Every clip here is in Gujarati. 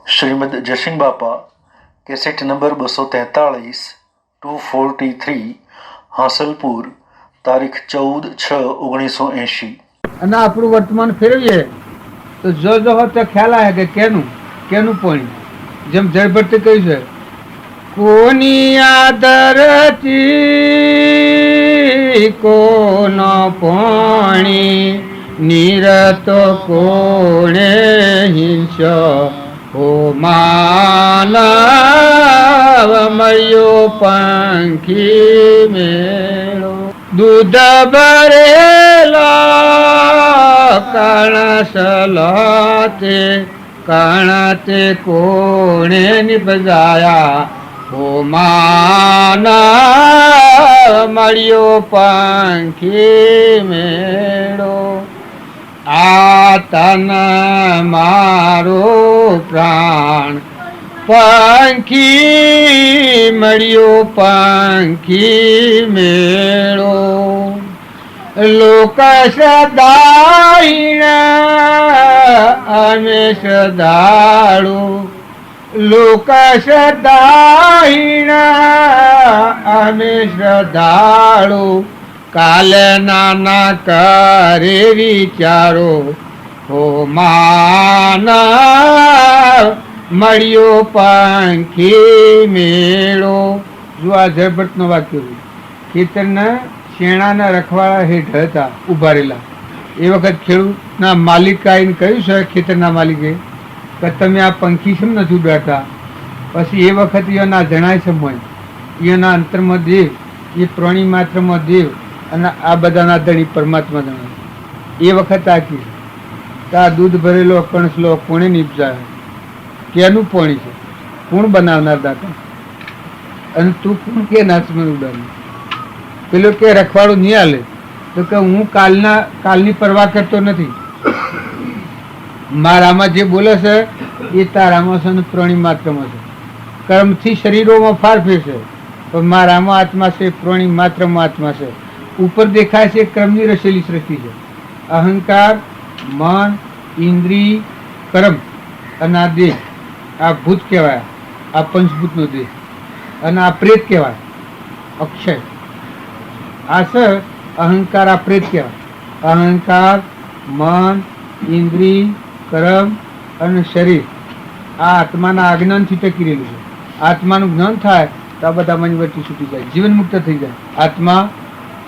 શ્રીમદ જયસિંહ બાપા કેસેટ નંબર 243 243 હાંસલપુર તારીખ 14/6/1980। અને આપણું વર્તમાન ફેરવીએ તો જો તો ખ્યાલ આવે કે કેનું પોણી જેમ જયભટ્ટે કહ્યું છે, કોની આદરતી કોનો પોણી નિરતો કોણે હિંસો હો માનવ મળ્યો પંખી મેળો દૂધ ભરેલા કણતે કોણે નિપજાયા હો માનવ મળ્યો પંખી મેળો આ તન મારો પ્રાણ પંખી મળ્યો પંખી મેળો લોક સદાઈણા અમે સદાળુ લોક સદાઈણા અમે શ્રદ્ધાળુ કાલે નાના કરે વિચારો હો માનવ મળ્યો પંખી મેળો। જો આ જયભટ્ટનું વાક્ય ખેતરના શેણાના રખવાળા હેઠ હતા ઉભા રહેલા એ વખત ખેડૂતના માલિક આવીને કહ્યું છે, ખેતરના માલિકે કે તમે આ પંખી શેમ નથી ઉડાડતા? પછી એ વખત એના જણાય છે મોય એના અંતરમાં દેવ, એ પ્રાણી માત્રમાં દેવ અને આ બધાના ધણી પરમાત્મા જણાય। એ વખત આખી કે આ દૂધ ભરેલો કણસલો કોણે નીપજાય, કેનું પાણી છે, કોણ બનાવનાર દાતા, અને તું કોણ કે નાચમાં ઉડાડ્યું? પેલો કે રખવાડું નહીં હાલે તો કે હું કાલની પરવા કરતો નથી, મારામાં જે બોલે છે એ તારામાં છે અને પ્રાણી માત્રમાં છે, કર્મથી શરીરોમાં ફારફેર છે પણ મારામાં આત્મા છે, પ્રાણી માત્રમાં આત્મા છે। ઉપર દેખાય છે ક્રમની રચેલી સૃષ્ટિ છે, અહંકાર મન ઇન્દ્રિય કર્મ અને આ દેહ, આ ભૂત કહેવાય, આ પંચભૂતનો દેહ, અને આ પ્રેત કહેવાય અક્ષય, આ છે અહંકાર, આ પ્રેત કહેવાય। અહંકાર મન ઇન્દ્રિય કર્મ અને શરીર આ આત્માના અજ્ઞાનથી ટકી રહેલું છે। આત્માનું જ્ઞાન થાય તો આ બધા મનવર્તી છૂટી જાય, જીવન મુક્ત થઈ જાય। આત્મા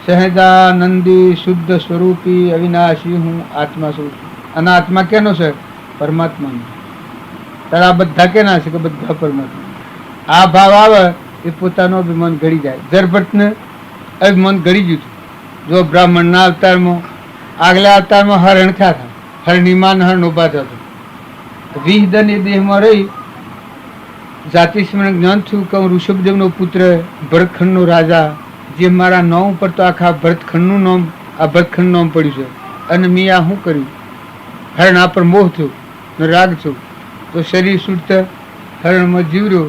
સહેજાનંદી શુદ્ધ સ્વરૂપી અવિનાશી હું આત્મા છું, અને આત્મા કેનો છે? પરમાત્માનો। ત્યારે આ બધા કેના છે? કે બધા પરમાત્મા। આ ભાવ આવે એ પોતાનો અભિમાન ઘડી જાય। જયભટ્ટને અભિમાન ઘડી ગયું હતું। જો બ્રાહ્મણના અવતારમાં આગલા અવતારમાં હરણ થયા હતા, હરણીમાન હરણ ઉભા થતો, વિહદન એ દેહમાં રહી જાતિ સ્મરણ જ્ઞાન થયું કે હું ઋષભદેવનો પુત્ર, ભરતખંડનો રાજા, જે મારા નામ ઉપર તો આખા ભરતખંડનું નામ, આ ભરતખંડ નામ પડ્યું છે, અને મેં આ શું કર્યું? હરણ આ પર મોહ થયો ને રાગ થયો તો શરીર શુદ્ધ હરણમાં જીવર્યો।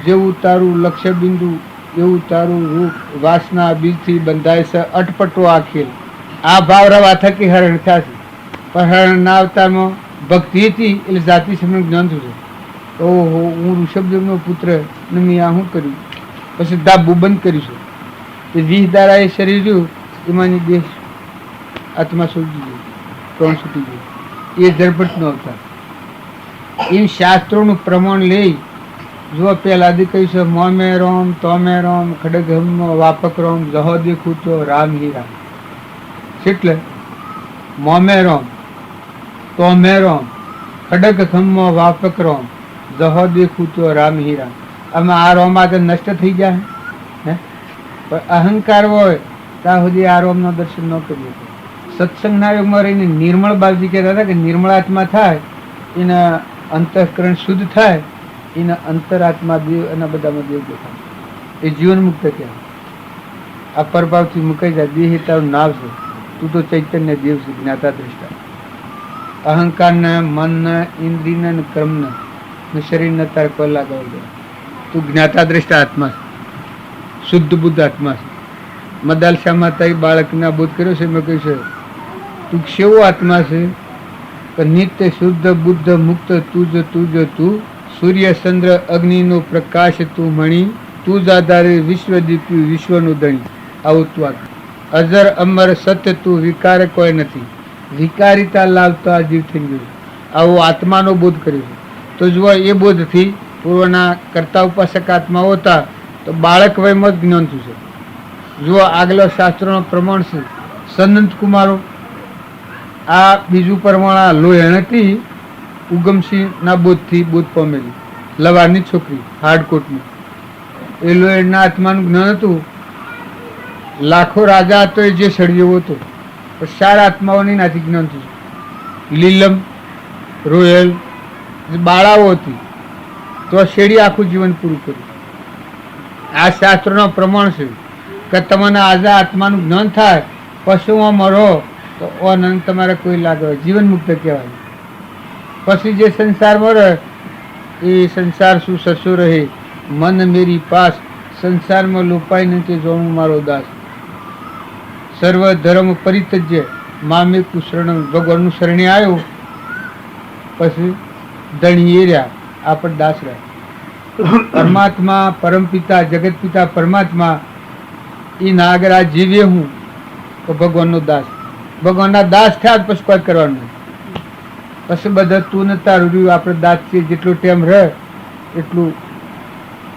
જેવું તારું લક્ષ્ય બિંદુ એવું તારું રૂપ વાસના બીજથી બંધાય છે અટપટો આ ખેલ। આ ભાવ રવા થકી હરણ થયા છે, પણ હરણના અવતારમાં ભક્તિ હતી એટલે જાતિ સમય જ્ઞાન થયું છે। ઓહો હું ઋષભદેવનો પુત્ર ને મેં આ શું કર્યું? પછી ધાબુ બંધ કર્યું છે, એ 20 દાડા એ શરીર રહ્યું એમાંની દેહ આત્મા છૂટી ગયો, પ્રાણ છૂટી ગયો। એ જયભટ્ટનો અવતાર। એમ શાસ્ત્રોનું પ્રમાણ લઈ જો પહેલાથી કહ્યું છે, મોમે રોમ તોમે રોમ ખડગમ વાપક રોમ જહો દેખું તો રામ હી રામ। એટલે મોમે રોમ તોમે રોમ ખડગ ખમ્મો વાપક રોમ જહો દેખું તો રામ હી રામ। આમાં આ રોમ આગળ નષ્ટ થઈ જાય હે, પણ અહંકાર હોય ત્યાં સુધી આ રોમનો દર્શન ન કરી શકે। સત્સંગના યુગમાં રહીને નિર્મળ બાપજી કહેતા હતા કે નિર્મળ આત્મા થાય એના અંતઃકરણ શુદ્ધ થાય, એના અંતરાત્મા દેવ એના બધામાં દેવ દેખાય, એ જીવન મુક્ત કહેવાય। આ પરભાવથી મુકાઈ જાય, દેહ તારું નાવ છે, તું તો ચૈતન્ય દેવ છે, જ્ઞાતા દ્રષ્ટા। અહંકારના મનના ઇન્દ્રિયના ને કર્મના ને શરીરના તારે કોઈ લાગવા દે, તું જ્ઞાતા દ્રષ્ટા આત્મા છે, શુદ્ધ બુદ્ધ આત્મા છે। મદાલસા માતાએ બાળકને બોધ કર્યો છે, મેં કહ્યું છે તું કેવો આત્મા છે કે નિત્ય શુદ્ધ બુદ્ધ મુક્ત તુજ તુજ તું, સૂર્ય ચંદ્ર અગ્નિનો પ્રકાશ તું મણી, તું જ આધારે વિશ્વ દીપ્યું વિશ્વનું ધણી. આવું તું આ અજર અમર સત્ય તું, વિકાર કોઈ નથી, વિકારિતા લાવતા જીવ થઈ ગયું. આવો આત્માનો બોધ કર્યો છે. તો જુઓ, એ બોધથી પૂર્વના કરતા ઉપાસક આત્માઓ હતા તો બાળક વયમાં જ જ્ઞાન થયું છે. જુઓ, આગલો શાસ્ત્રનો પ્રમાણ છે સંત કુમારો. આ બીજું પ્રમાણ લોહેણથી ઉગમસિંહના બોધથી બોધ પામેલી લવારની છોકરી હાડકોટની. એ લોહેણના આત્માનું જ્ઞાન હતું. લાખો રાજા હતો એ જે સળિયો હતો, પણ 4 આત્માઓની નાથી જ્ઞાન થયું. લીલમ, રોયલ, બાળાઓ હતી તો શેડી આખું જીવન પૂરું કર્યું. આ શાસ્ત્રનો પ્રમાણ છે કે તમને આજે આત્માનું જ્ઞાન થાય, પશુમાં મરો તો અનંત તમારે કોઈ લાગે જીવન મુક્ત કહેવાય. પછી જે સંસારમાં રહે એ સંસાર શું સસો રહે, મન મેરી પાસ, સંસારમાં લોપાય નથી જોણું મારો દાસ. સર્વ ધર્મ પરિત્યજ્ય મામે કુશરણ, ભગવાનનું શરણે આવ્યો પછી ધણીએ રહ્યા, આપણે દાસ રહ્યા. પરમાત્મા પરમપિતા જગત પિતા પરમાત્મા એ નાગરા જીવે હું તો ભગવાનનો દાસ. ભગવાનના દાસ થયા પછી કોઈ કરવાનું નહીં. પછી બધા તું ને તારું રહ્યું. આપણે દાસ છીએ, જેટલો ટાઈમ રહે એટલું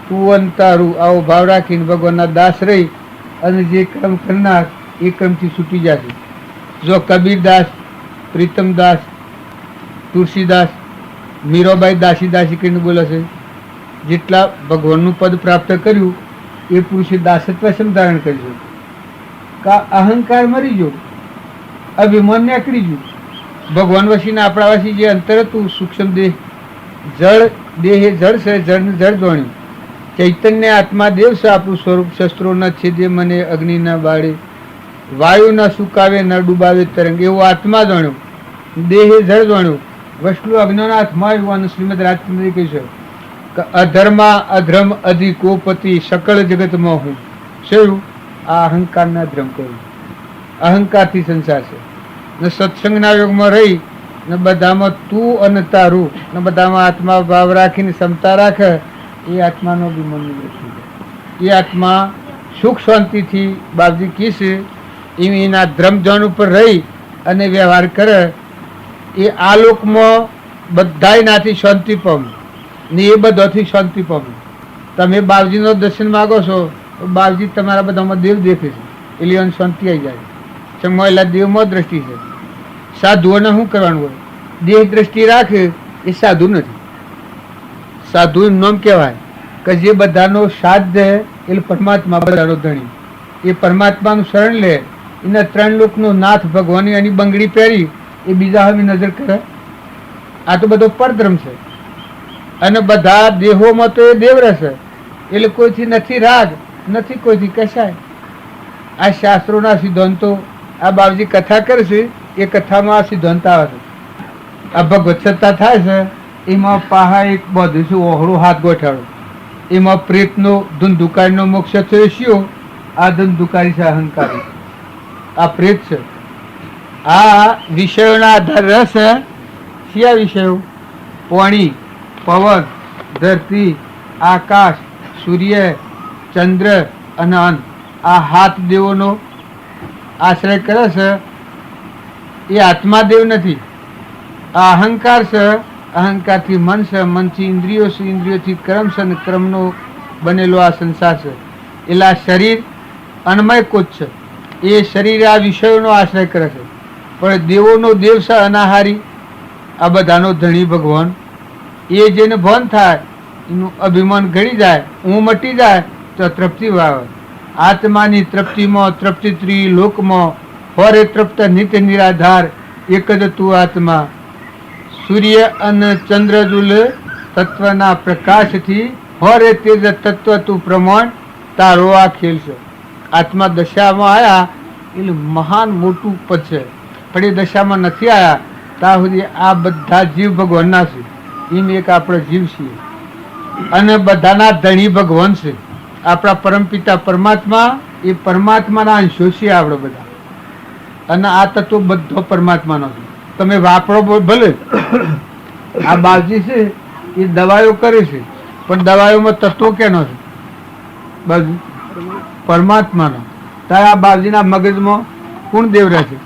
તું અને તારું આવો ભાવ રાખીને ભગવાનના દાસ રહી અને જે કર્મ કરનાર એ કર્મથી છૂટી જશે. જો કબીરદાસ, પ્રીતમદાસ, તુલસીદાસ, મીરાબાઈ દાસી દાસી કરીને બોલે છે. જેટલા ભગવાનનું પદ પ્રાપ્ત કર્યું એ પુરુષે દાસત્વ ધારણ કર્યું. કા અહંકાર મરી ગયો, અભિમાન નીકળી ગયું. ભગવાન વસીને આપણા વસી જે અંતર હતું સૂક્ષ્મ દેહ, જળ દેહ એ જળ છે, જળને જળ જોણ્યું. ચૈતન્ય આત્મા દેવ છે આપણું સ્વરૂપ. શસ્ત્રોના છેદે મને અગ્નિના બાળે, વાયુ ન સુકાવે ન ડૂબાવે તરંગ, એવો આત્મા જાણ્યો. દેહ એ જળ જાણ્યો. વસલું અગ્નિના હાથમાં આવ્યું. શ્રીમદ રાજચંદ્ર કહે છે કે અધર્મા અધર્મ અધિકોપતિ સકળ જગતમાં હું. શું? આ અહંકારના ધર્મ કર્યું. અહંકારથી સંસાર છે ને સત્સંગના યોગમાં રહી ને બધામાં તું અને તારું ને બધામાં આત્મા ભાવ રાખીને ક્ષમતા રાખે એ આત્માનો અભિમાન નિવૃત્તિ. એ આત્મા સુખ શાંતિથી બાપજી કીશે એના ધર્મજન ઉપર રહી અને વ્યવહાર કરે એ આ લોકમાં બધાય નાથી શાંતિ પામે ને એ બધાથી શાંતિ પામે. તમે બાપજીનો દર્શન માગો છો તો બાપજી તમારા બધામાં દેવ દેખે છે એટલે એને શાંતિ આવી જાય. ચમવાયેલા દેવમાં દ્રષ્ટિ છે. સાધુઓને શું કરવાનું હોય? દેહ દ્રષ્ટિ રાખે એ સાધુ નથી. સાધુ નામ કહેવાય કે જે બધાનો સાધ્ય એટલે પરમાત્મા બધાનો ધણી. એ પરમાત્માનું શરણ લે. એના 3 લોકનો નાથ ભગવાન એની બંગડી પહેરી એ બીજા હવે નજર કરે. આ તો બધો પરધર્મ છે. અને બધા દેહોમાં તો એ દેવ રહેશે એટલે કોઈથી નથી રાગ, નથી કોઈથી કશાય. આ શાસ્ત્રોના સિદ્ધાંતો આ બાપજી કથા કરશે એ કથામાં આ સિદ્ધાંત આવે છે. આ ભગવત સત્તા થાય છે એમાં પાહા એક બધું છે ઓહળો હાથ ગોઠાડો. એમાં પ્રેતનો ધુંધુકારીનો મોક્ષ થયો શિયો. આ ધુંધુકારી છે અહંકારી. આ પ્રેત છે. આ વિષયોના આધારે રહેશે. કયા વિષયો? પાણી, પવન, ધરતી, આકાશ, સૂર્ય, ચંદ્ર અને અન્ન. આ હાથ દેવોનો આશ્રય કરે છે. એ આત્મા દેવ નથી. આ અહંકાર છે. અહંકારથી મન છે, મનથી ઇન્દ્રિયો છે, ઇન્દ્રિયોથી કર્મ છે અને કર્મનો બનેલો આ સંસાર છે. એટલે આ શરીર અન્નમય કોચ છે. એ શરીર આ વિષયોનો આશ્રય કરે છે. પણ દેવોનો દેવ છે અનાહારી. આ બધાનો ધણી ભગવાન. એ જેને ભાન થાય એનું અભિમાન ઘડી જાય, હું મટી જાય તો તૃપ્તિ વાવે. આત્માની તૃપ્તિમાં તૃપ્તિ ત્રિલોકમાં હોરે તૃપ્ત નિત્ય નિરાધાર એક જ તું આત્મા. સૂર્ય અને ચંદ્રજુલ તત્વના પ્રકાશથી હોરે તેજ તત્વ તું પ્રમાણ તારો આ ખેલ છે. આત્મા દશામાં આવ્યા એટલે મહાન મોટું પદ છે. પણ એ દશામાં નથી આવ્યા ત્યાં સુધી આ બધા જીવ ભગવાનના છે. એમ એક આપણે જીવ છીએ અને બધાના ધણી ભગવાન છે. આપણા પરમપિતા પરમાત્મા એ પરમાત્માના અંશો છીએ આપણે બધા. અને આ તત્વ બધો પરમાત્માનો છે. તમે વાપરો ભલે, આ બાવજી છે એ દવાઓ કરે છે, પણ દવાઓમાં તત્વો કેનો છે? બાવજી પરમાત્માનો. તારે આ બાવજીના મગજમાં કોણ દેવ રહે છે?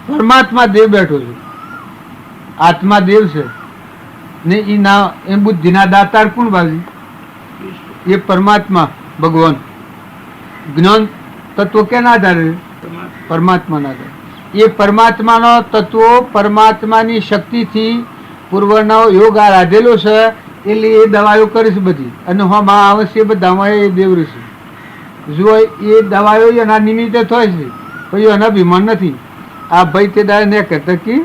પરમાત્મા દેવ બેઠો છે, આત્મા દેવ છે ને એ ના એ બુદ્ધિના દાતાર કોણ બાવજી? એ પરમાત્મા ભગવાન. જ્ઞાન તત્વો કેના આધારે? પરમાત્માના આધારે. એ પરમાત્માનો તત્વો પરમાત્માની શક્તિથી પૂર્વનો યોગ રાધેલો છે, એટલે એ દવાઓ કરે છે બધી, અને હમાં આવશે બધામાં એ દેવ ઋષિ. જો એ દવાઓ એના નિમિત્તે થાય છે, પછી એના અભિમાન નથી. આ ભાઈ તે દાડે ને કહેતા કે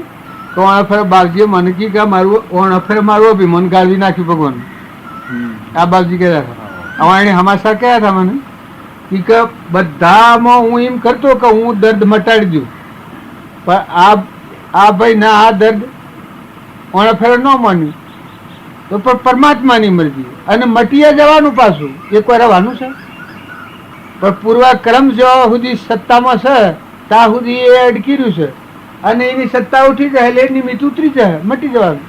ઓણ ફેર બાપજીએ મને કી કે મારું ઓણ ફેર મારું અભિમાન ગાળવી નાખ્યું ભગવાન. આ બાપજી કહેતા હતા. હવે એને હમાસા કયા હતા મને કે બધામાં હું એમ કરતો કે હું દર્દ મટાડી દઉં, પણ આ ભાઈ ના આ દર્દ ઓણ ફેર ન માન્યું તો પણ પરમાત્માની મરજી, અને મટીએ જવાનું પાછું એક વાર રહેવાનું છે. પણ પૂર્વક્રમ જો સુધી સત્તામાં છે ત્યાં સુધી એ અડકી રહ્યું છે, અને એની સત્તા ઉઠી જાય એટલે નિમિત્ત ઉતરી જાય, મટી જવાનું.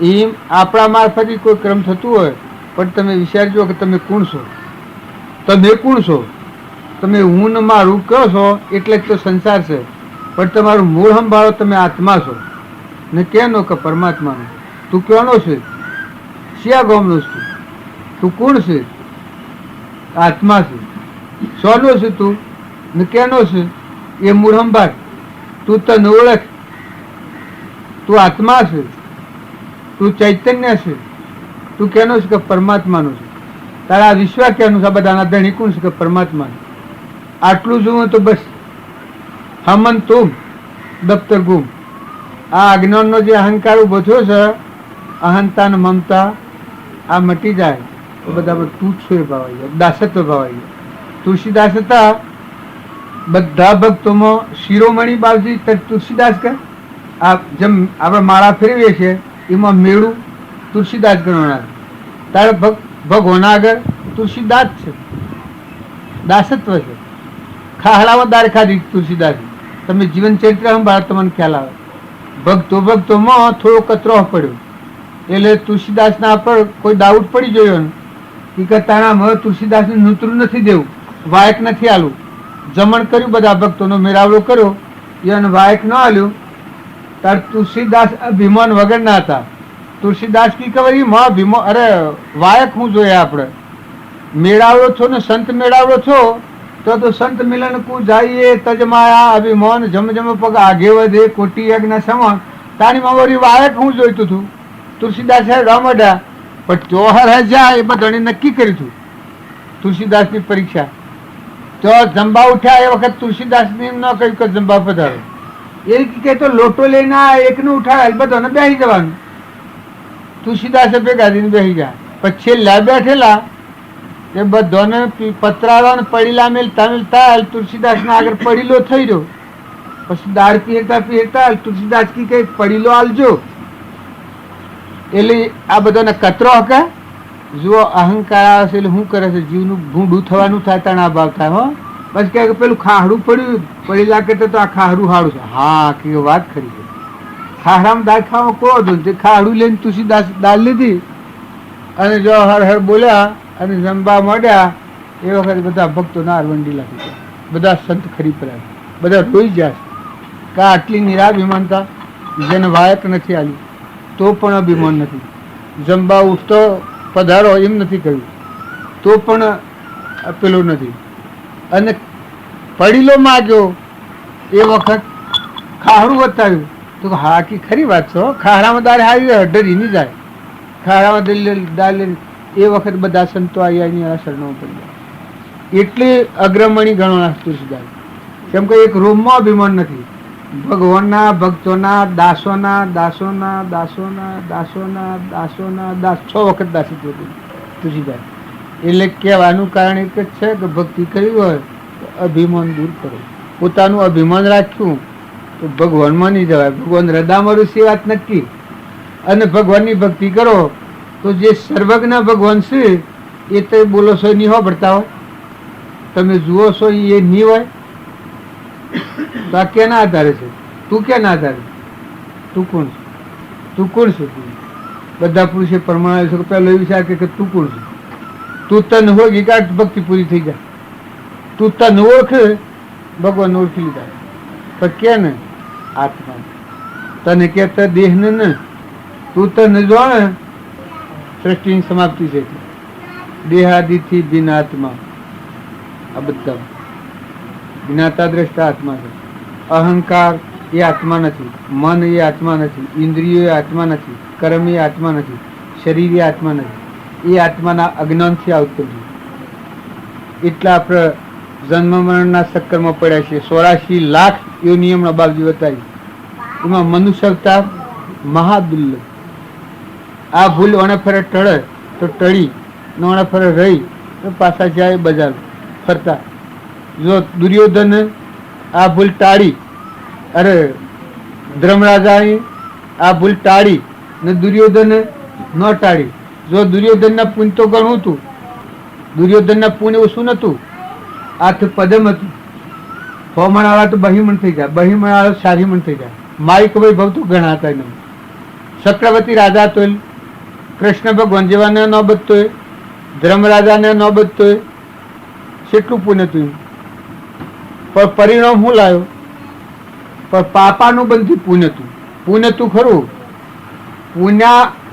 એમ આપણા મારફતે કોઈ ક્રમ થતું હોય, પણ તમે વિચારજો કે તમે કોણ છો? તમે કોણ છો? તમે હું ને મારું કહો છો એટલે જ તો સંસાર છે, પણ તમારું મૂળ સંભાળો, તમે આત્મા છો ને કેનો કે પરમાત્માનો. તું ક્યાંનો છે? શિયા ગામનો છું? તું કોણ છે? આત્મા છે. શોનો છે તું ને કેનો છે? એ મૂળ સંભાળ. તું તને ઓળખ, તું આત્મા છે, તું ચૈતન્ય છે, તું કેનો છે? કે પરમાત્માનો છે. તારા વિશ્વ કેનું છે? બધાના ધણી કોણ છે? કે પરમાત્માનું. આટલું જોવું તો બસ હમન તુમ દફતર ગુમ. આ અજ્ઞાનનો જે અહંકાર ઉભો થયો છે, અહંતા ને મમતા, આ મટી જાય તો બધા તૂટશો એ ભાવાઈ જાય, દાસત્વ ભાવાઈ જાય. તુલસીદાસ હતા બધા ભક્તોમાં શિરોમણી બાવજી તુલસીદાસ કે આ જેમ આપણે માળા ફેરવીએ છીએ એમાં મેળું તુલસીદાસ ગણવાના. તારે ભગવાન આગળ તુલસીદાસ છે, દાસત્વ છે. ખાહડામાં દાર ખાધી તુલસીદાસ. તમે જીવન ચરિત્ર સંભાળો તમને ખ્યાલ આવે. ભક્તોમાં થોડો કચરો પડ્યો એટલે તુલસીદાસના પર કોઈ દાઉદ પડી ગયો ને કે તાણામાં તુલસીદાસને નૂતરું નથી દેવું, વાયક નથી આલું. જમણ કર્યું, બધા ભક્તોનો મેળાવડો કર્યો, એને વાયક ન આલ્યું. તાર તુલસીદાસ અભિમાન વગરના હતા. તુલસીદાસ કી ખબર માં અભિમાન, અરે વાયક હું જોઈએ આપણે મેળાવડો છો ને સંત મેળાવડો છો તો સંત મિલન કુ જાઈએ તજમાયા અભિમાન જમ જમ પગ આગે વધે કોટી યજ્ઞ સમાન. તારી મારી વાયક હું જોઈતું હતું. તુલસીદાસ રામડા પણ ચોહર જાય એ બધાને નક્કી કર્યું હતું તુલસીદાસની પરીક્ષા. તો જંબા ઉઠ્યા એ વખત તુલસીદાસને એમ ન કહ્યું કે જંબા પધારો. એ કે તો લોટો લઈને એકને ઉઠાવે બધાને બેસી જવાનું. તુલસીદાસે ભેગા થઈને બેસી ગયા. પછી છેલ્લા બેઠેલા એ બધાને પતરાવા પડેલા મેલતા મેલતા તુલસીદાસના આગળ પડેલો થઈ રહ્યો. પછી દાળ પીરતા પીરતા તુલસીદાસ કી કઈ પડેલો આલજો. એટલે આ બધાને કતરો હકે જુઓ અહંકાર આવે છે એટલે શું કરે છે? જીવનું ભૂંડું થવાનું થાય, તણા ભાવ થાય. હો બસ કે પેલું ખાહડું પડ્યું પડેલા કરતા તો આ ખાહડું સારું છે. હા કે વાત ખરી છે. ખાહડામાં દાળ ખાવામાં કોવો હતો તે ખાહડું લઈને તુલસીદાસ દાળ લીધી અને જો હર હર બોલ્યા અને જમવા માંડ્યા. એ વખતે બધા ભક્તો નારવંડી લાગી ગયા, બધા સંત ખરી પડ્યા, બધા રોઈ જાય કે આટલી નિરાભિમાનતા જેને વાયક નથી આલી તો પણ અભિમાન નથી. જમવા ઉઠતો પધારો એમ નથી કહ્યું તો પણ પેલું નથી. અને પડેલો માગ્યો એ વખત ખાહડું બતાવ્યું તો હા કે ખરી વાત છો. ખાહડામાં દાળ હારી ડરી નહીં જાય. ખાહડામાં દાળ એ વખત બધા સંતો અહીંયા શરણો પડી ગયા. એટલી અગ્રમણી ગણવાના તુલસીદાસ. કેમ કે એક રોમમાં અભિમાન નથી. ભગવાનના ભક્તોના દાસોના દાસોના દાસોના દાસોના દાસોના દાસ 6 વખત દાસિત્વ તુલસીદાસ. એટલે કહેવાનું કારણ એક જ છે કે ભક્તિ કરવી હોય તો અભિમાન દૂર કરો. પોતાનું અભિમાન રાખ્યું તો ભગવાનમાં નહીં જવાય. ભગવાન હૃદયમાં ઋષિ વાત નક્કી. અને ભગવાનની ભક્તિ કરો તો જે સર્વજ્ઞ ભગવાન છે એ તો બોલો છો નહીં હોબડતા હોય, તમે જુઓ છો એ નહીં હોય તો આ કેના આધારે છે? તું કેના આધારે? તું કોણ છે? તું કોણ છે? બધા પુરુષે પરમાણુ છે પેલો વિચાર કે તું કોણ છે? તું તન હોય કે ભક્તિ પૂરી થઈ જાય. તું તન ઓળખે, ભગવાન ઓળખી લીધા. પણ કે ને આત્મા તને કહેતા દેહ ને તું તને જાણે સૃષ્ટિની સમાપ્તિ છે. દેહાદિથી બિના આત્મા આ બધા જ્ઞાતા દ્રષ્ટા આત્મા છે. અહંકાર એ આત્મા નથી, મન એ આત્મા નથી, ઇન્દ્રિયો એ આત્મા નથી, કર્મ એ આત્મા નથી, શરીર એ આત્મા નથી. એ આત્માના અજ્ઞાનથી આવતું નથી. એટલા આપણે જન્મ મરણના ચક્કરમાં પડ્યા છે. 84 લાખ એવો નિયમના બાબજી બતાવી. એમાં મનુષ્ય અવતાર મહાદુર્લભ. આ ભૂલ ઓણે ફરે ટળે તો ટળી, ઓણે ફરે રહી તો પાછા જાય બજાર ફરતા. જો દુર્યોધન આ ભૂલ ટાળી, અરે ધર્મરાજાએ આ ભૂલ ટાળી ને દુર્યોધન ન ટાળી. જો દુર્યોધનના પુણ્ય તો ઘણું હતું, દુર્યોધનના પુણ્ય ઓછું નતું, આથ પદમ હતું. 100 મણાવાળા તો બહીમણ થઈ જાય, બહીમણાવાળા સારીમણ થઈ જાય. માઇક વૈભવ તો ઘણા હતા એનો. ચક્રવર્તી રાજા તો કૃષ્ણ ભગવાન જેવાને ન બચતો, ધર્મરાજાને ન બચતો, કેટલું પુણ્ય હતું. પણ પરિણામ શું લાવ્યો? પણ પાપાનું બંધી પુણ્ય હતું. પુણ્ય તું ખરું,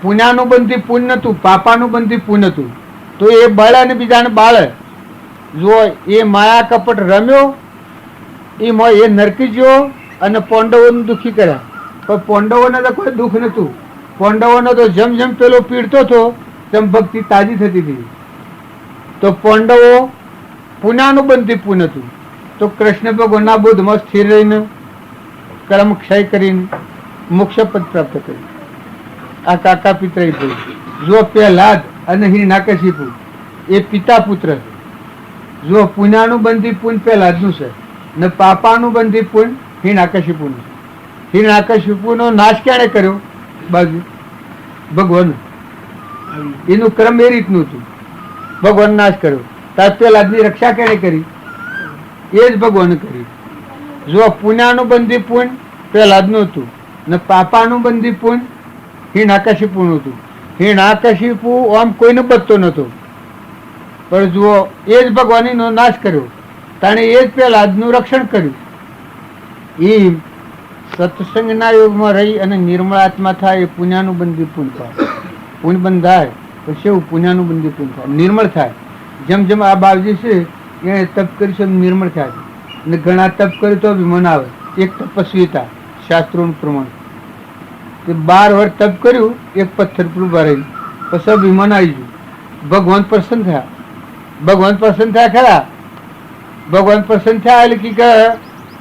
પુણ્યાનું બંધી પુણ્ય હતું, પાપાનું બંધી પુણ્ય હતું. તો એ બળે ને બીજાને બાળે. જો એ માયા કપટ રમ્યો, એ નરકી ગયો અને પાંડવોને દુઃખી કર્યા. પણ પાંડવોને તો કોઈ દુઃખ નતું. પાંડવોને તો જેમ જેમ પેલો પીડતો હતો તેમ ભક્તિ તાજી થતી હતી. તો પાંડવો પુનાનું બંધી પુન હતું. તો કૃષ્ણ ભગવાનના બોધમાં સ્થિર રહીને કર્મ ક્ષય કરીને મોક્ષ પદ પ્રાપ્ત કર્યું. આ કાકા પિતરાઈ થયું. જો પહેલાદ અને હિરણાકશિપુ એ પિતા પુત્ર છે. જો પુનાનું બંધી પુન પહેલાદનું છે ને પાપાનું બંધી પુન હિરણાકશિપુનું. હિરણાકશિપુનો નાશ ક્યારે કર્યો? બાજુ ભગવાન. એનું ક્રમ એ રીતનું હતું. ભગવાન નાશ કર્યો. તાર પહેલાદની રક્ષા ક્યારે કરી? એ જ ભગવાન કરી. જો પુનાનું બંધી પુન પહેલાદનું હતું ને પાપાનું બંધી પુન હિરણાકશિપુનું હતું. હિરણાકશિપુ આમ કોઈને બચતો નતો, પણ જુઓ એ જ ભગવાનનો નાશ કર્યો. તાણે એ જ પહેલાદનું રક્ષણ કર્યું. એ સત્સંગના યોગમાં રહી અને નિર્મળ આત્મા થાય એ પુણ્યાનું બંધી પુન થાય. પુન બંધાય પછી એવું પુણ્યાનું બંધી પુન થાય, નિર્મળ થાય. જેમ જેમ આ બાવજી છે એને તપ કરીશું એમ નિર્મળ થાય. ને ઘણા તપ કર્યું તો બી મન આવે. એક તપસ્વી હતા શાસ્ત્રોનું પ્રમાણ, તે 12 વર્ષ તપ કર્યું, એક પથ્થર પર ઉભા રહી, પછી વિમાન આવી ગયું. ભગવાન પ્રસન્ન થયા. ભગવાન પ્રસન્ન થયા ખરા. ભગવાન પ્રસન્ન થયા એટલે કે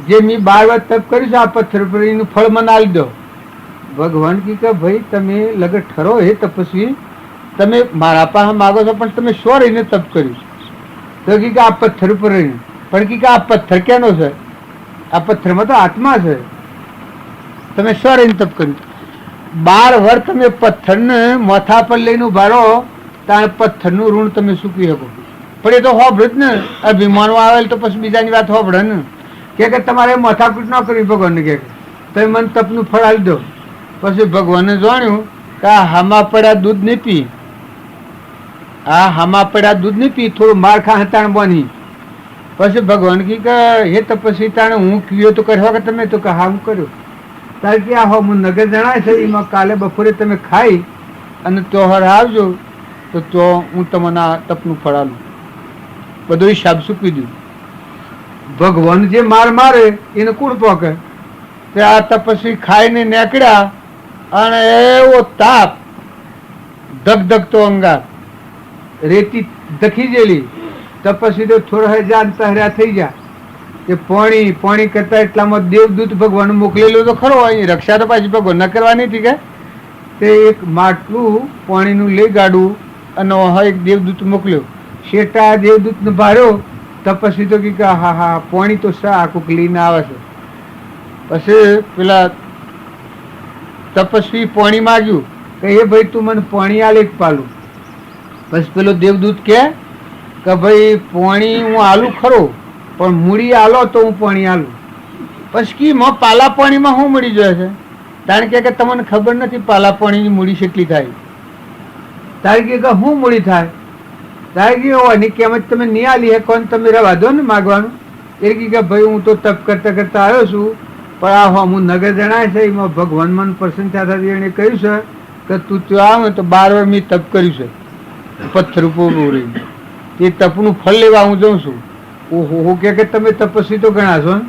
જે મેં 12 વર્ષ તપ કર્યું છે આ પથ્થર પર એનું ફળ મને આપી દો. ભગવાન કે ભાઈ તમે લગર ઠરો હે તપસ્વી, તમે મારા પાસે માગો છો પણ તમે શું રહીને તપ કર્યું? તો કે આ પથ્થર ઉપર રહીને. પણ કે આ પથ્થર કેનો છે? આ પથ્થરમાં તો આત્મા છે. તમે શું રહીને તપ કર્યું? 12 વર્ષ તમે પથ્થરને માથા પર લઈને ઉભા રહો ત્યારે પથ્થરનું ઋણ તમે ચૂકવી શકો. પણ એ તો હોભળે જ ને. આ વિમાનમાં આવેલ તો પછી બીજાની વાત હોભળે ને. કે તમારે માથાકૂટ ન કરવી. ભગવાનને કે તમે મને તપનું ફળ આપી દો. પછી ભગવાને જાણ્યું કે આ હામા પડ્યા દૂધ નહીં પી, આ હામા પડ્યા દૂધ નહીં પી, થોડું માર ખા તાણ બની. પછી ભગવાન કે હે તપસ્વી તાણે હું કીયો તો કર્યો કે તમે? તો કે હા હું કર્યો. તારે કે આ હું નગર જણાય છે એમાં કાલે બપોરે તમે ખાઈ અને ત્યોહાર આવજો તો હું તમને આ તપનું ફળ આલું. બધું હિસાબ ચૂકવી દઉં. ભગવાન જે માર મારે એને કોણ પોકે? તે આ તપસ્વી ખાઈને નીકળ્યા અને એવો તાપ, ધગધગતો અંગાર, રેતી ધખી ગયેલી. તપસ્વી તો થોડા જાણતા હર્યા થઈ ગયા. એ પાણી કરતા એટલામાં દેવદૂત ભગવાન મોકલેલો તો ખરો. અહીં રક્ષા તો પાછી ભગવાન ન કરવાની હતી કે તે એક માટલું પાણીનું લઈ ગાડું અને એક દેવદૂત મોકલ્યો. શેઠા દેવદૂતને ભાર્યો. તપસ્વી તો કે હા હા પાણી તો શા આખું લઈને આવે છે. પછી પેલા તપસ્વી પાણી માગ્યું કે એ ભાઈ તું મને પાણી આલે એક પાલું. પછી પેલો દેવદૂત કે ભાઈ પાણી હું આલું ખરો પણ મૂડી આલો તો હું પાણી આલું. પછી કી પાલા પાણીમાં શું મળી જાય છે? કારણ કે તમને ખબર નથી પાલા પાણીની મૂડી કેટલી થાય. તારે કે શું મૂડી થાય? તારે કે એની કિંમત તમે નહીં આલી હે કોણ, તમે રવા દો ને માગવાનું. એ કે ભાઈ હું તો તપ કરતા કરતા આવ્યો છું, પણ આ હું નગર જણાય છે એમાં ભગવાન મન પ્રસન્ન થયા એને કહ્યું છે કે તું ત્યાં આવે તો 12 વાર મેં તપ કર્યું છે પથ્થર ઉપર રહીને. એ તપનું ફળ લેવા હું જાઉં છું. ઓહો કે તમે તપસ્વી તો ગણા છો ને,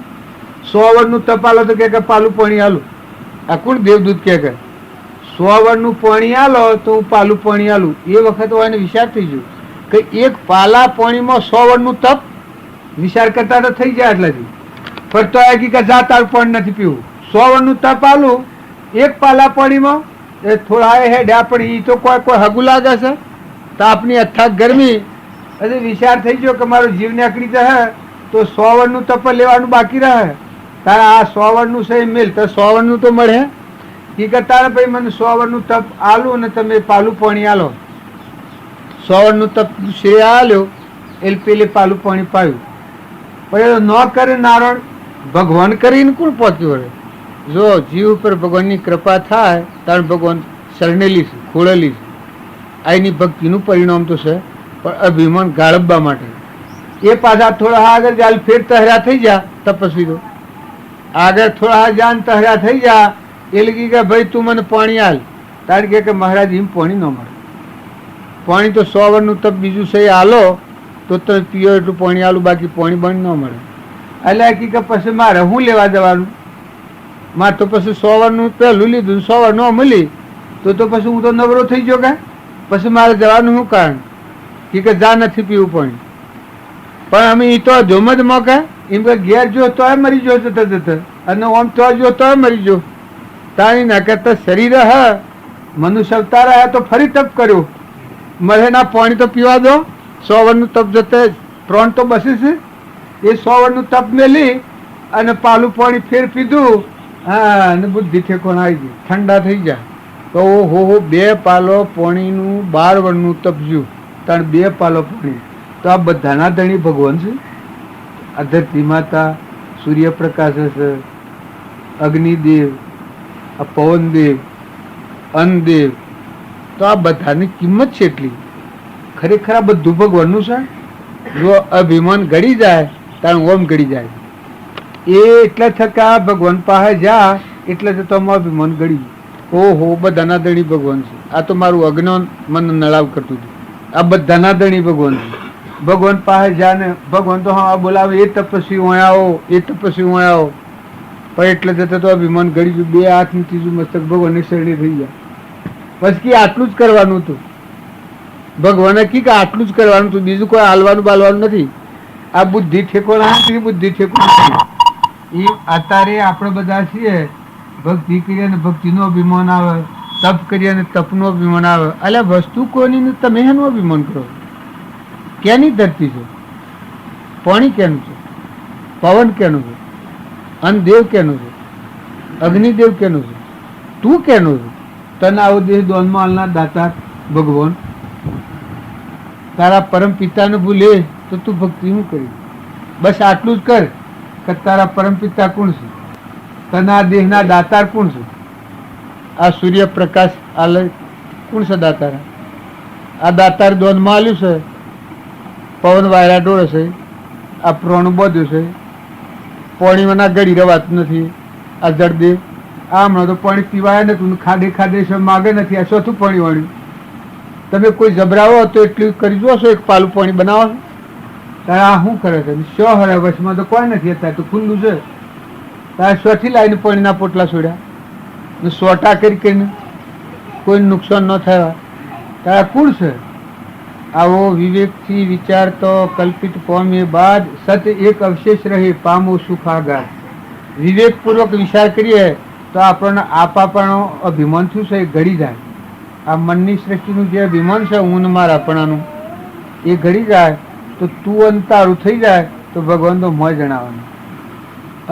100 વર્ષનું તપ આલો તો કે પાલું પાણી આલું. આ કોણ દેવદૂત કે 100 વર્ષનું પાણી આલો તો હું પાલું પાણી આલું. એ વખત એને વિચાર થઈ ગયો કે એક પાલા પાણીમાં 100 વર્ષનું તપ વિચાર કરતા તો થઈ જાય એટલાથી. પણ તો હકીકત જા તાર પાણી નથી પીવું. 100 વર્ષનું તપ આલું એક પાલા પાણીમાં એ થોડા હેડ્યા, પણ એ તો કોઈ હગું લાગે છે તાપની અથાગ ગરમી. એટલે વિચાર થઈ ગયો કે મારો જીવ નીકળી જશે તો 100 વર્ષનું તપ લેવાનું બાકી રહે. તારે આ 100 વર્ષનું છે મેલ તો 100 વર્ષનું તો મળે. હકીકત તારે ભાઈ મને 100 વર્ષનું તપ આલું ને તમે પાલું પાણી આલો. 100 વર્ષનું તપ શ્રેય આલ્યો એટલે પેલે પાલું પાણી પાયું. પણ ન કરે નારણ ભગવાન કરીને કોણ પહોંચ્યું વળે? જો જીવ ઉપર ભગવાનની કૃપા થાય ત્યારે ભગવાન શરણેલી છે, ખોળેલી છે. આ એની ભક્તિનું પરિણામ તો છે, પણ અભિમાન ગાળવવા માટે. એ પાછા થોડા આગળ જાય ફેર તહરા થઈ જા તપસ્વી તો આગળ થોડા જાન તહરા થઈ જા એટલે કે ભાઈ તું મને પાણી હાલ. તારે કે મહારાજ એમ પાણી ન મળે. પાણી તો 100 વર્ષનું તપ બીજું છે હાલો તો તમે પીઓ એટલું પાણી હાલું, બાકી પાણી બંધ ન મળે. એટલે હકીકત પછી મારે હું લેવા જવાનું? મારે તો પછી 100 વર્ષનું પહેલું લીધું, 100 વાર ન મળી તો પછી હું તો નવરો થઈ ગયો કે પછી મારે જવાનું શું કારણ? કે જા નથી પીવું પાણી. પણ અમે એ તો જોમ જ મોકે એમ કે ઘેર જો તોય મરી જો જતા જતા, અને આમ તો જો તોય મરી જો. તારી ના કરતા શરીર હ મનુષ્ય અવતાર રહ્યા તો ફરી તપ કર્યો, મળે ના પાણી તો પીવા દો. 100 વર્ષનું તપ જતે પ્રાણ તો બસે છે. એ 100 વર્ષનું તપ મેલી અને પાલું પાણી ફેર પીધું. હા, અને બુદ્ધિ ઠેકોણ આવી ગઈ, ઠંડા થઈ જાય. તો હો 2 પાલો પાણીનું 12 વર્ષનું તપજ્યું, કારણ 2 પાલો પાણી. તો આ બધાના ધણી ભગવાન છે. આ ધરતી માતા, સૂર્યપ્રકાશ છે, અગ્નિદેવ, આ પવનદેવ, અન્નદેવ. તો આ બધાની કિંમત છે એટલી. ખરેખર આ બધું ભગવાનનું છે. જો અભિમાન ગળી જાય ત્યારે ઓમ ગળી જાય. એ એટલે થકા ભગવાન પાસે જા એટલે તો અભિમાન ગળી. ઓહો બધાના ધણી ભગવાન છે. આ તો મારું અજ્ઞાન મને નળાવ કરતું હતું. આ બધાના ધણી ભગવાન છે. ભગવાન પાસે જા ને ભગવાન તો હા બોલાવે, એ તપસ્વી હોય આવો, એ તપસ્વી હોય આવો. પણ એટલે જતા તો અભિમાન ગળી ગયું. 2 હાથનું ત્રીજું મસ્તક ભગવાનની શરણે થઈ ગયા. પછી આટલું જ કરવાનું હતું. ભગવાને કી કે આટલું જ કરવાનું હતું, બીજું કોઈ હાલવાનું બાલવાનું નથી. આ બુદ્ધિ ઠેકોણા નથી, બુદ્ધિ ઠેકોણા. એ અત્યારે આપણે બધા છીએ ભક્તિ કરીએ ને ભક્તિનો અભિમાન આવે, તપ કરીએ ને તપનો અભિમાન આવે. એટલે વસ્તુ કોની તમે એનું અભિમાન કરો? કેની ધરતી છે? પાણી કેનું છે? પવન કેનું છે? અન્નદેવ કેનું છે? અગ્નિદેવ કેનું છે? તું કેનું છે? તને આવો દેહ દોનમાં હાલના દાતા ભગવાન. તારા પરમ પિતાને ભૂલે તો તું ભક્તિ શું કરી? બસ આટલું જ કર કે તારા પરમ પિતા કોણ છે, તને આ દેહના દાતાર કોણ છે? આ સૂર્યપ્રકાશ આલય કોણ છે દાતાર? આ દાતાર દોનમાં આલ્યું છે. પવન વાયરા ડોળે છે, આ પ્રાણું બધું છે. પાણીમાં ના ગળી રવાતું નથી. આ જળદેવ આ હમણાં તો પાણી પીવાય નથી, ખાડે ખાડે છે, માગે નથી. આ ચોથું પાણી વાળ્યું. તમે કોઈ જબરાવો તો એટલું કરી જોશો, એક પાલું પાણી બનાવો છો. તારે આ શું કરે છે? શો હરે વચમાં તો કોઈ નથી, અત્યારે તો ખુલ્લું છે. તારે શોથી લાવીને પાણીના પોટલા છોડ્યા ને સોટા કરીને કોઈ નુકસાન ન થયા. તારા કોણ છે? આવો વિવેકથી વિચાર તો કલ્પિત પામે બાદ સત્ય એક અવશેષ રહે, પામો સુખાગાર. વિવેકપૂર્વક વિચાર કરીએ તો આપણને આપાપણો અભિમાન શું છે એ ઘડી જાય. આ મનની સૃષ્ટિનું જે અભિમાન છે હું ને મારાપણાનું એ ઘડી જાય તો તું અંતારું થઈ જાય તો ભગવાન તો મોય જણાવવાનું.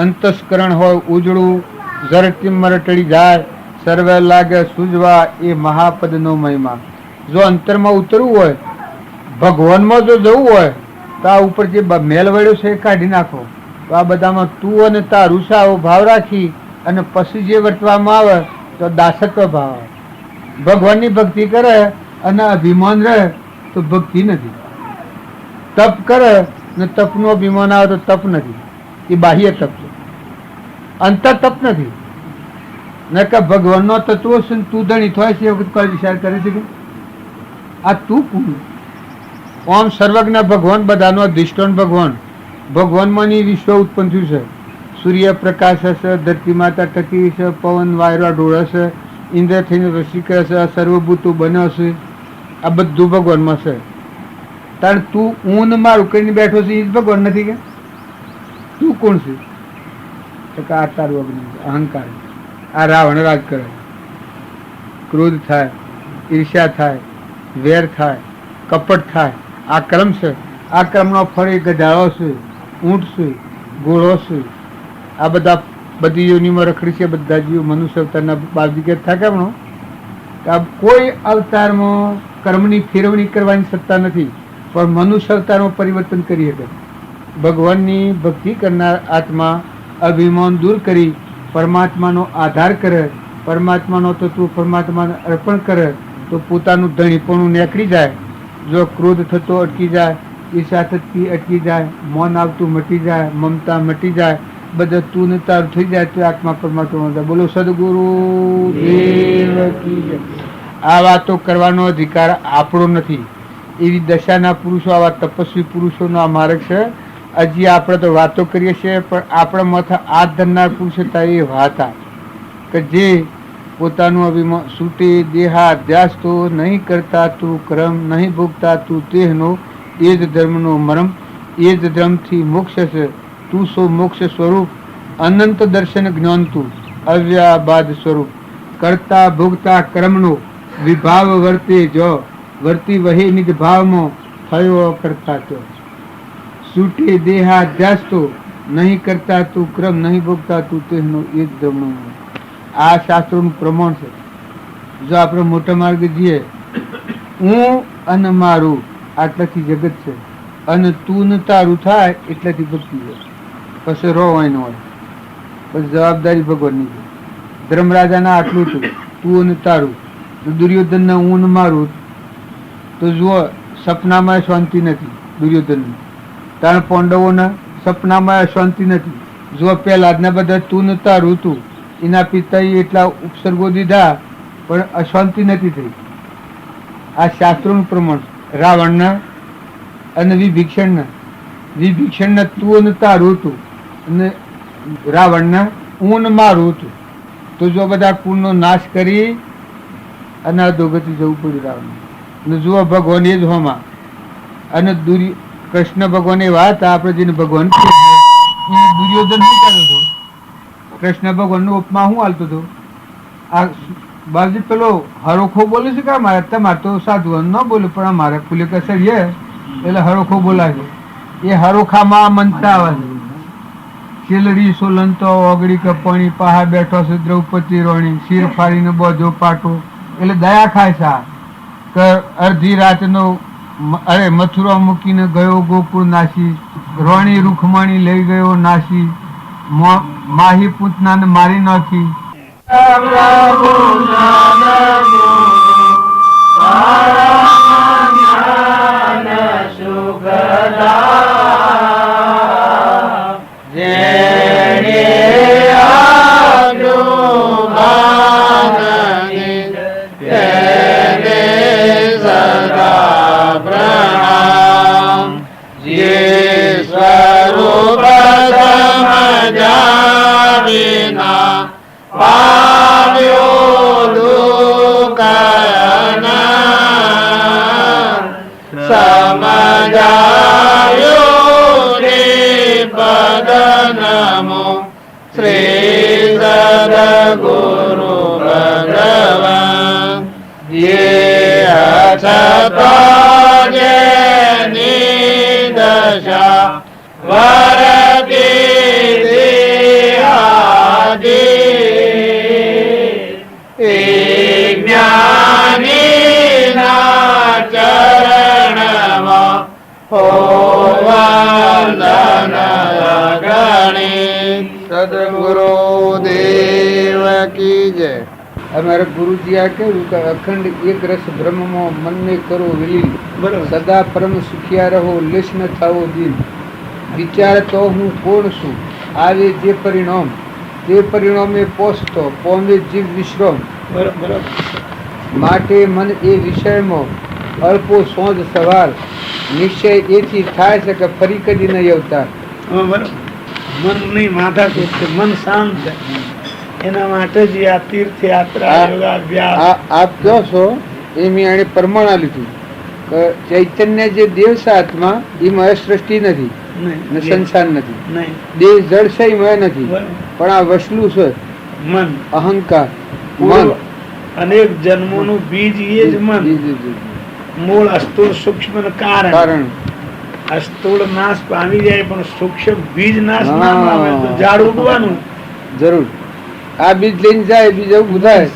અંતસ્કરણ હોય ઉજળું, ઝરતી મરટડી જાય, સર્વે લાગે સૂજવા, એ મહાપદનો મહિમા. જો અંતરમાં ઉતરવું હોય, ભગવાનમાં જો જવું હોય તો આ ઉપર જે મેલ વળ્યો છે એ કાઢી નાખો. તો આ બધામાં તું અને તારું સાવો ભાવ રાખી અને પછી જે વર્તવામાં આવે તો દાસત્વ ભાવ આવે. ભગવાનની ભક્તિ કરે અને અભિમાન રહે તો ભક્તિ નથી. તપ કરે ને તપનું અભિમાન આવે તો તપ નથી, એ બાહ્ય તપ છે, અંતર તપ નથી. ને કે ભગવાનનો તત્વો છે તું ધણી થાય છે એ વખત કોઈ વિચાર કરે છે કે આ તું કોણ? ઓમ સર્વજ્ઞ ભગવાન, બધાનો અધિષ્ઠાન ભગવાન. ભગવાનમાંની વિશ્વ ઉત્પન્ન થયું છે. સૂર્ય પ્રકાશ છે, ધરતી માતા ટકી છે, પવન વાયરા ઢોળે છે, ઇન્દ્ર થઈને રસી કરે છે, સર્વભૂતો બને છે. આ બધું ભગવાનમાં છે. તાણ તું ઊન મારું કરીને બેઠો છે એ જ ભગવાન નથી કે? તું કોણ છે? તો કે આ તારું અગ્નિ છે, અહંકાર. આ રાવણ રાજ કરે, ક્રોધ થાય, ઈર્ષ્યા થાય, વેર થાય, કપટ થાય. આ કર્મ છે. આ કર્મનો ફળ એ ગધાડો છે, ઊંટ છે, ઘોડો છે. આ બધા બધી યોનિમાં રખડી છે બધા જીવો. મનુષ્ય અવતારના બાપજી કે થાય કેમનો? કોઈ અવતારમાં કર્મની ફેરવણી કરવાની સત્તા નથી, પણ મનુષ્ય અવતારમાં પરિવર્તન કરી શકે. ભગવાનની ભક્તિ કરનાર આત્મા અભિમાન દૂર કરી પરમાત્માનો આધાર કરે, પરમાત્માનો તત્વ પરમાત્માને અર્પણ કરે તો પોતાનું ધણીપણું નીકળી જાય. જો ક્રોધ થતો અટકી જાય, ઈર્ષા થતી અટકી જાય, મૌન આવતું મટી જાય, મમતા મટી જાય, બધા તું ને તારું થઈ જાય તો આત્મા પરમાત્મા. બોલો સદગુરુ દેવ કી જય. આ વાતો કરવાનો અધિકાર આપણો નથી. એવી દશાના પુરુષો, આવા તપસ્વી પુરુષોનો આ માર્ગ છે. હજી આપણે તો વાતો કરીએ છીએ, પણ આપણા માથા હાથ ધરનાર પુરુષો એ વાતા કે જે પોતાનું અભિમાન છૂટે દેહાધ્યાસ તો નહીં કરતા તું કર્મ, નહીં ભોગતા તું દેહનો, એ જ ધર્મનો મરમ, એ જ ધર્મથી મોક્ષ છે. તું સો મોક્ષ સ્વરૂપ, અનંત દર્શન જ્ઞાન તું, અવ્યાબાદ સ્વરૂપ. કરતા ભોગતા કર્મનો વિભાવ વર્તે જો, વર્તી વહે નિજ ભાવમાં થયો કરતા તો. છૂટે દેહાધ્યાસ તો નહીં કરતા તું ક્રમ, નહીં ભોગતા તું તેનો એ જ ધર્મનો. આ શાસ્ત્રોનું પ્રમાણ છે. જો આપણે મોટા માર્ગે જઈએ, હું અને મારું આટલાથી જગત છે, અને તું ને તારું થાય એટલાથી ભક્તિ છે. પછી રો હોય ન હોય, પછી જવાબદારી ભગવાનની છે. ધર્મરાજાના આટલું હતું, તું અને તારું. દુર્યોધનને હું ને મારું તો જુઓ સપનામાં શાંતિ નથી દુર્યોધનની. તારા પાંડવોને સપનામાં શાંતિ નથી. જો પહેલાદના બધા તું ને તારું હતું, એના પિતાએ એટલા ઉપસર્ગો દીધા પણ અશાંતિ નથી થઈ. આ શાસ્ત્રોનું પ્રમાણ. રાવણના અને વિભીષણના તું અને તારું હતું, અને રાવણના હું ને મારું હતું. તો જો બધા કુળનો નાશ કરી અને અધોગતિ જવું પડ્યું રાવણ. અને જુઓ ભગવાન એ જ હોમાં. અને કૃષ્ણ ભગવાન એ વાત આપણે જેને ભગવાન દુર્યોધન શું કર્યો હતો? કૃષ્ણ ભગવાન નું ઉપમા શું હાલતો હતો? આ બાપજી પેલો હરોખો બોલે છે કે મારે તમારે તો સાધુ ન બોલે, પણ અમારે ફૂલે કસર છે એટલે હરોખો બોલાય છે. એ હરોખામાં મનતા આવે છે. શેલડી સોલંતો ઓગળી કપણી, પહા બેઠો છે દ્રૌપદી રોણી, શિર ફાડીને બોજો પાટો. એટલે દયા ખાય છે. કે અડધી રાતનો મથુરા મૂકીને ગયો ગોકુળ નાસી, રોણી રૂખમણી લઈ ગયો નાસી, માહી પૂતનાને મારી નાખી. શ્રી સદગુરુ ભગવાન જેની દશા વરતી જ્ઞાની ના ચરણમાં વંદન ગણી. સદગુરુ દેવ કી જય. અમારા ગુરુજી આ કહ્યું કે અખંડ એક રસ બ્રહ્મમાં મનને કરો વિલીન, બરોબર. સદા પરમ સુખિયા રહો, લેશ ન થાવો દીન. વિચાર તો હું કોણ છું, આવે જે પરિણામ, તે પરિણામે પહોંચતો પોમે જીવ વિશ્રામ. બરોબર. માટે મન એ વિષયમાં અલ્પો સોંજ સવાર, નિશ્ચય એથી થાય છે કે ફરી કદી નહીં અવતાર. બરોબર. મનની માથાકૂટ છે, મન શાંત છે. એના માટે જ આ તીર્થયાત્રા, યોગાભ્યાસ. આપ કહો છો એ મેં આને પ્રમાણ લીધું કે ચૈતન્ય જે દેવ છે આત્મા એમાં સૃષ્ટિ નથી ને સંસાર નથી, નહીં. દેહ જળ છે એમાં નથી, બરોબર. પણ આ વસલું છે મન અહંકાર, પૂર્વ મન. અનેક જન્મોનું બીજ એ જ મન. મૂળ અસ્થૂળ સૂક્ષ્મ કારણ. અસ્થૂળ નાશ પામી જાય પણ સૂક્ષ્મ બીજ નાશ ના પામે તો ઝાડ ઉગવાનું. જરૂર આ બીજ લઈને જાય બીજા ઉભું થાય.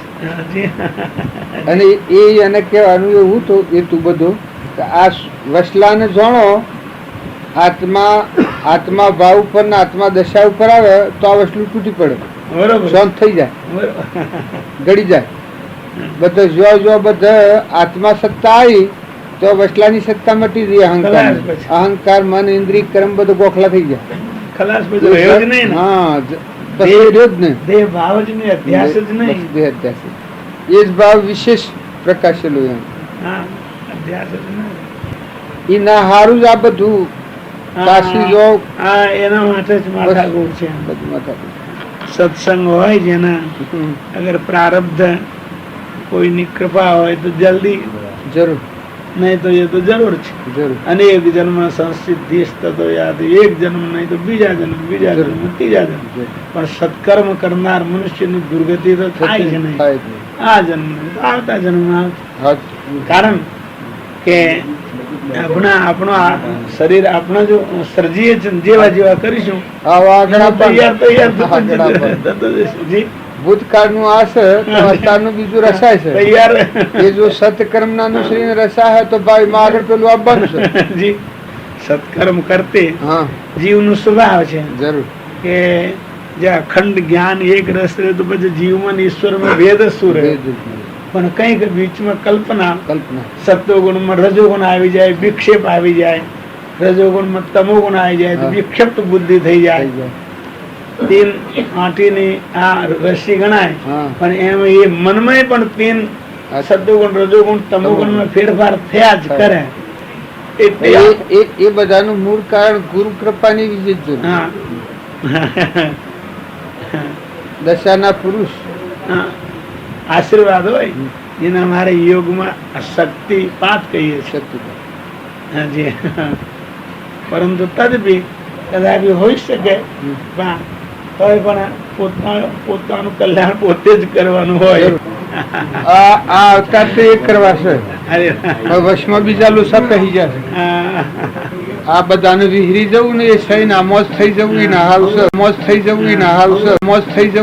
જી. અને એને કહેવાનું એવું તો એ તું બધું કે આ વસલાને જાણો, આત્મા ભાવ ઉપર ને આત્મા દશા ઉપર આવે તો આ વસલું તૂટી પડે, બરોબર. શાંત થઈ જાય, બરોબર. ગળી જાય. બધા જો બધા આત્મા સત્તા આવી તો વસલાની સત્તા મટી ગઈ. અહંકાર ખલાસ પછી. અહંકાર મન ઇન્દ્રિય કર્મ બધું ગોખલા થઈ ગયા. ખલાસ બધું રહ્યો જ નહીં ને. હા પછી રહ્યો જ નહીં. દેહ ભાવ જ નહીં, અધ્યાસ જ નહીં. બસ દેહ અધ્યાસ. એ જ ભાવ વિશેષ પ્રકાશેલો એમ. હા, અધ્યાસ જ નહીં. એ ના હારું જ આ બધું કાશી જો હા, એના માટે જ માથાકૂટ છે. બધું માથાકૂટ. સત્સંગ હોય જેના, અગર પ્રારબ્ધ કોઈની કૃપા હોય તો જલ્દી, જરૂર નહીં તો એ તો જરૂર છે. જરૂર અનેક જન્મ સંસિદ્ધિ થતો યાદ, એક જન્મ નહીં તો બીજા જન્મ, બીજા જન્મ ત્રીજા જન્મ. પણ સત્કર્મ કરનાર મનુષ્યની દુર્ગતિ તો થાય છે નહીં. થાય છે. આ જન્મ નહીં તો આવતા જન્મ. હા. કારણ કે આપણો આ શરીર આપણે જો સર્જીએ છે ને જેવા જેવા કરીશું આવા આગળ તૈયાર આગળ આપવાનું. થતો જશે. જી. ભૂતકાળનું આ છે તો અત્યારનું બીજું રસાય છે. તૈયાર. એ જો સત્કર્મ ના અનુસરીને રસાય તો ભાઈ માં આગળ પેલું આપવાનું છે. જી. સત્કર્મ કરતે હા જીવનું સ્વભાવ છે જરૂર. કે જે અખંડ જ્ઞાન એક રસ રહે તો પછી જીવમાં ને ઈશ્વરમાં ભેદ શું રહે. પણ કઈક બીચમાં કલ્પના, કલ્પના સત્વગુણમાં રજોગુણ આવી જાય, વિક્ષેપ આવી જાય, રજોગુણમાં તમોગુણ આવી જાય તો વિક્ષેપ્ત બુદ્ધિ થઈ જાય. તીન આંટીની આ રસી ગણાય. હા. પણ એમ એ મનમાં પણ તીન સત્વગુણ, રજોગુણ, તમોગુણમાં ફેરફાર થયા જ કરે. એટલે એ બધાનું મૂળ કારણ ગુરુ કૃપાની વિજય જરૂર. હા. દશાના પુરુષ હા. આશીર્વાદ હોય એના મારે યોગમાં શક્તિપાત કહીએ છીએ. શક્તિ હાજી. પરંતુ તદપી કદાચ હોઈ શકે તોય પણ પોતાનું કલ્યાણ પોતે જ કરવાનું હોય. આ અવતાર તો એક કરવા છે. અરે વશમાં બીજા લોસા કહી જશે. આ બધાને વિહરી જવું ને એ સહી ના મોજ થઈ જવું એ ના હાલ છે. મોજ થઈ જવું એ ના હાલ છે. મોજ થઈ જવું